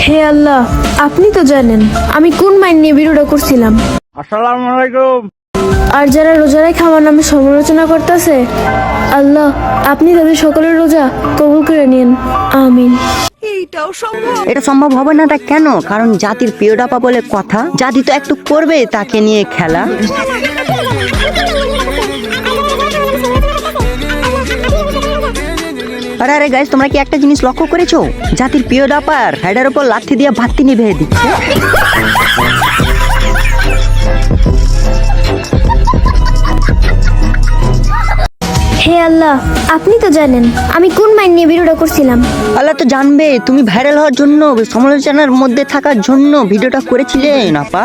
হে আল্লাহ, আপনি তো জানেন আমি কোন মাইন নিয়ে ভিডিওটা করছিলাম। আসসালামু আলাইকুম। আর যারা রোজা রেখে আমার নামে সমালোচনা করতেছে, আল্লাহ আপনি তাদের সকলের রোজা কবুল করে নিন, আমিন। এটা সম্ভব হবে না, তা কেন? কারণ জাতির প্রিয় ডাপা বলে কথা, জাতি তো একটু করবে তাকে নিয়ে খেলা। আরে আরে গাইস, তোমরা কি একটা জিনিস লক্ষ্য করেছো? জাতির প্রিয় ডাপার হেডের উপর লাথি দিয়ে ভাত্তি নিভে দিচ্ছে। হে আল্লাহ, আপনি তো জানেন আমি কোন মাইন নিয়ে ভিডিওটা করছিলাম। আল্লাহ তো জানবে তুমি ভাইরাল হওয়ার জন্য, সমালোচনার মধ্যে থাকার জন্য ভিডিওটা করেছিলেন আপা।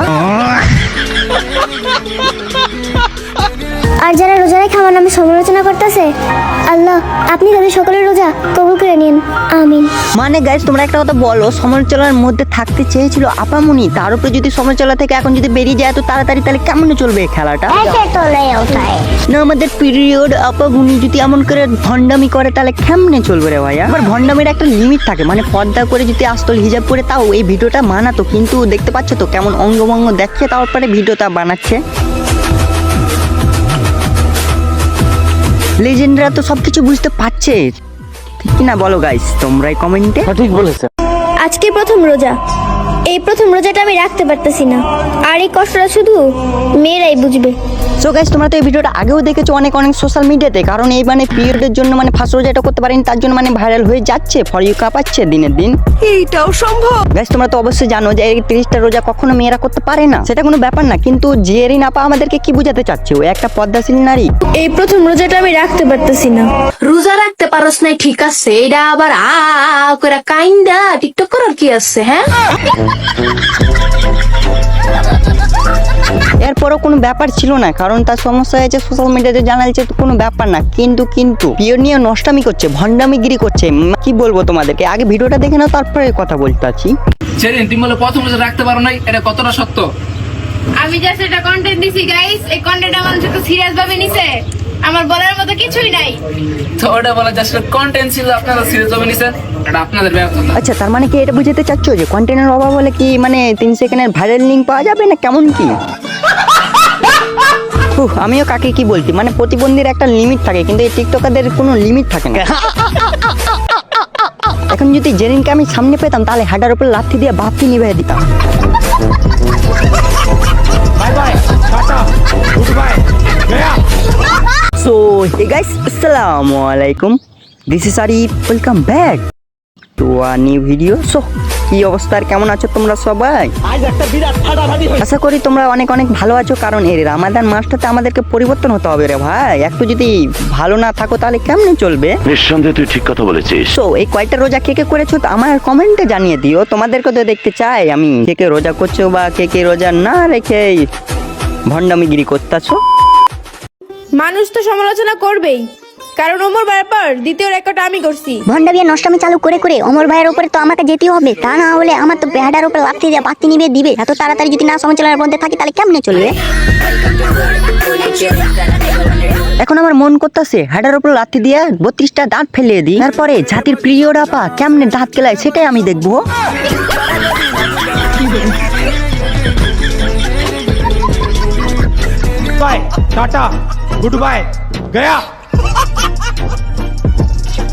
আর যারা রোজা রেখে আমার নামে সমালোচনা করতেছে, আল্লাহ আপনি তাদের সকলের রোজা কবুল করে নিন, আমিন। মানে গাইস, তোমরা একটা কথা বলো, সমালোচনার মধ্যে থাকতে চেয়েছিল আপামনি, তার উপরে যদি সমালোচনা থেকে এখন যদি বেরিয়ে যায় তো তাড়াতাড়ি, তাহলে কেমন চলবে এই খেলাটা? না আমাদের পিরিয়ড আপামনি যদি এমন করে ভণ্ডামি করে তাহলে কেমনে চলবে রে ভাইয়া? আবার ভণ্ডামির একটা লিমিট থাকে, মানে পর্দা করে যদি আস্তল হিজাব করে তাও এই ভিডিওটা বানাতো, কিন্তু দেখতে পাচ্ছ তো কেমন অঙ্গভঙ্গ দেখছে, তারপরে ভিডিওটা বানাচ্ছে। লেজেন্ডরা তো সবকিছু বুঝতে পারছে, ঠিক কিনা বলো গাইস তোমরাই কমেন্টে। ঠিক বলেছে। আজকে প্রথম রোজা, এই প্রথম রোজাটা আমি রাখতে পারতেছি না, আর এই কষ্টটা শুধু মেয়েরাই বুঝবে। সো গাইস, তোমরা তো এই ভিডিওটা আগেও দেখেছো অনেক সোশ্যাল মিডিয়াতে, কারণ এই মানে পিরিয়ডের জন্য মানে ফার্স্ট রোজা এটা করতে পারেনি, তার জন্য মানে ভাইরাল হয়ে যাচ্ছে, ফর ইউ কাঁপাচ্ছে দিনের দিন। এইটাও সম্ভব। গাইস, তোমরা তো অবশ্যই জানো যে এই 30টা রোজা কখনো মেয়েরা করতে পারে না, সেটা কোনো ব্যাপার না, কিন্তু জেরিন আপা আমাদেরকে কি বোঝাতে চাচ্ছে? ও একটা পদ্মাশীল নারী। এই প্রথম রোজাটা আমি রাখতে পারতেছি না। রোজা রাখতে পারস নাই ঠিক আছে, এটা আবার করে কাইন্দা টিকটক করার কি আছে? হ্যাঁ, এরপরও কোনো ব্যাপার ছিল না, কারণ তার সমস্যা হয়েছে সোশ্যাল মিডিয়াতে জানা যাচ্ছে তো কোনো ব্যাপার না, কিন্তু পিওর নিয়ে নষ্টামি করছে, ভণ্ডামিগিরি করছে। কি বলবো তোমাদেরকে, আগে ভিডিওটা দেখে নাও তারপরে কথা বলতে আছি। সেদিন তুমি বলে প্রথম রোজা রাখতে পারো নাই, এটা কতটা সত্য? আমি জাস্ট এটা কন্টেন্ট দিছি গাইস, এই কন্টেন্টটা মানুষ তো সিরিয়াস ভাবে নিছে, আমার বলার মতো কিছুই নাই। তো ওটা বলা জাস্ট কন্টেন্ট ছিল, আপনারা সিরিয়াস ভাবে নিছেন, এটা আপনাদের ব্যর্থতা। আচ্ছা, তার মানে কি এটা বুঝাতে চাচ্ছ যে কন্টেন্টের অভাব হলে কি মানে 3 সেকেন্ডের ভাইরাল লিঙ্ক পাওয়া যাবে না কেমন কি? আমিও কাকে কি বলছি, মানে প্রতিবন্ধীর একটা লিমিট থাকে, কিন্তু এই টিকটকারদের কোনো লিমিট থাকে না। এখন যদি জেরিনকে আমি সামনে পেতাম তাহলে হাডার উপর লাথি দিয়ে ভাবতি নিভে দিতাম। Bye bye, tata, good bye, গয়া। সো হে গাইস, আসসালামু আলাইকুম, this is Arif, welcome back to a new video. So কি অবস্থা, আর কেমন আছো তোমরা সবাই? আজ একটা বিরাট ফাটাফাটি হয়েছে। আশা করি তোমরা অনেক ভালো আছো, কারণ এই রামাদান মাসটাতে আমাদেরকে পরিবর্তন হতে হবে রে ভাই। একটু যদি ভালো না থাকো তাহলে কেমনে চলবে? নিঃসন্দেহে তুই ঠিক কথা বলেছিস। সো এই কয়টা রোজা কে করেছো তো আমার কমেন্টে জানিয়ে দিও, তোমাদেরকে তো দেখতে চাই আমি কে রোজা করছো বা কে রোজা না রেখে ভণ্ডামিগিরি করতেছো। মানুষ তো সমালোচনা করবেই, কারণ ওমর ভাইয়ের পর দ্বিতীয় রেকর্ডটা আমি করছি। ভন্ডাবিয়া নষ্টামি চালু করে ওমর ভাইয়ের উপরে তো আমাকে যেতেই হবে, তা না হলে আমার তো বেহাডার উপরে লাথি দিয়ে বাতি নিবে দিবে। এত তাড়াতাড়ি যদি না সমালোচনার মধ্যে থাকি তাহলে কেমনে চলবে? এখন আমার মন করতেছে হাডার উপর লাথি দিয়ে 32টা দাঁত ফেলিয়ে দিই, তারপরে জাতির প্রিয় ডাপা কেমনে দাঁত কেলায় সেটাই আমি দেখবো। Bye, tata, good bye, Gaya.